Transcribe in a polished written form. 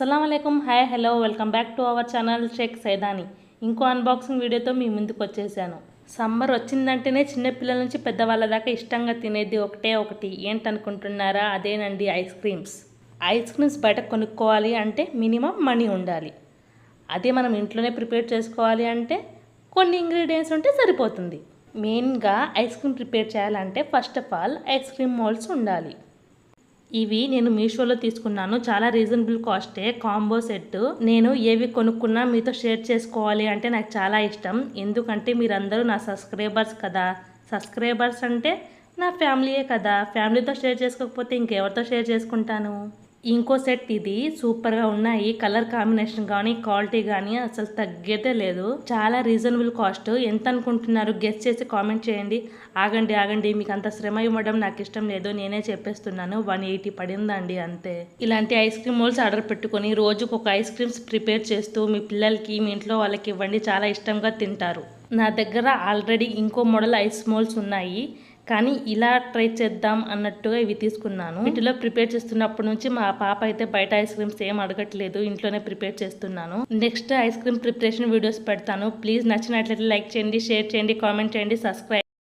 అస్సలాముఅలైకుం hi hello welcome back to our channel Shaik Saidani. ఇంకో unboxing వీడియోతో మీ ముందుకు వచ్చేసాను. సమ్మర్ వచ్చిందంటేనే చిన్నపిల్లల నుంచి పెద్దవాళ్ళ దాకా ఇష్టంగా తినేది ఒకటి ఏంటనుకుంటున్నారా? అదేనండి ఐస్ క్రీమ్స్. ఐస్ క్రీమ్స్ బయట కొనుక్కోవాలి అంటే మినిమం మనీ ఉండాలి. అదే మనం ఇంట్లోనే ప్రిపేర్ చేసుకోవాలి అంటే కొన్ని ఇంగ్రీడియంట్స్ ఉంటే సరిపోతుంది. మెయిన్గా ఐస్ క్రీమ్ ప్రిపేర్ చేయాలంటే first of all ice cream moulds ఉండాలి. ఇవి నేను మీషోలో తీసుకున్నాను. చాలా రీజనబుల్ కాస్టే, కాంబో సెట్. నేను ఏవి కొనుక్కున్నా మీతో షేర్ చేసుకోవాలి అంటే నాకు చాలా ఇష్టం. ఎందుకంటే మీరందరూ నా సబ్స్క్రైబర్స్ కదా. సబ్స్క్రైబర్స్ అంటే నా ఫ్యామిలీయే కదా. ఫ్యామిలీతో షేర్ చేసుకోకపోతే ఇంకెవరితో షేర్ చేసుకుంటాను. ఇంకో సెట్ ఇది సూపర్గా ఉన్నాయి. కలర్ కాంబినేషన్ కానీ క్వాలిటీ కానీ అసలు తగ్గేదే లేదు. చాలా రీజనబుల్ కాస్ట్. ఎంత అనుకుంటున్నారు గెస్ చేసి కామెంట్ చేయండి. ఆగండి మీకు అంత శ్రమ ఇవ్వడం నాకు ఇష్టం లేదు, నేనే చెప్పేస్తున్నాను. 180 పడిందండి అంతే. ఇలాంటి ఐస్ క్రీమ్ మోల్డ్స్ ఆర్డర్ పెట్టుకొని రోజుకు ఒక ఐస్ క్రీమ్స్ ప్రిపేర్ చేస్తూ మీ పిల్లలకి మీ ఇంట్లో వాళ్ళకి ఇవ్వండి, చాలా ఇష్టంగా తింటారు. నా దగ్గర ఆల్రెడీ ఇంకో మోడల్ ఐస్ మోల్డ్స్ ఉన్నాయి, కానీ ఇలా ట్రై చేద్దాం అన్నట్టుగా ఇవి తీసుకున్నాను. వీటిలో ప్రిపేర్ చేస్తున్నప్పటి నుంచి మా పాప అయితే బయట ఐస్ క్రీమ్స్ ఏం అడగట్లేదు, ఇంట్లోనే ప్రిపేర్ చేస్తున్నాను. Next ice cream preparation videos పెడతాను. ప్లీజ్ నచ్చినట్లయితే లైక్ చేయండి, షేర్ చేయండి, కామెంట్ చేయండి, సబ్స్క్రైబ్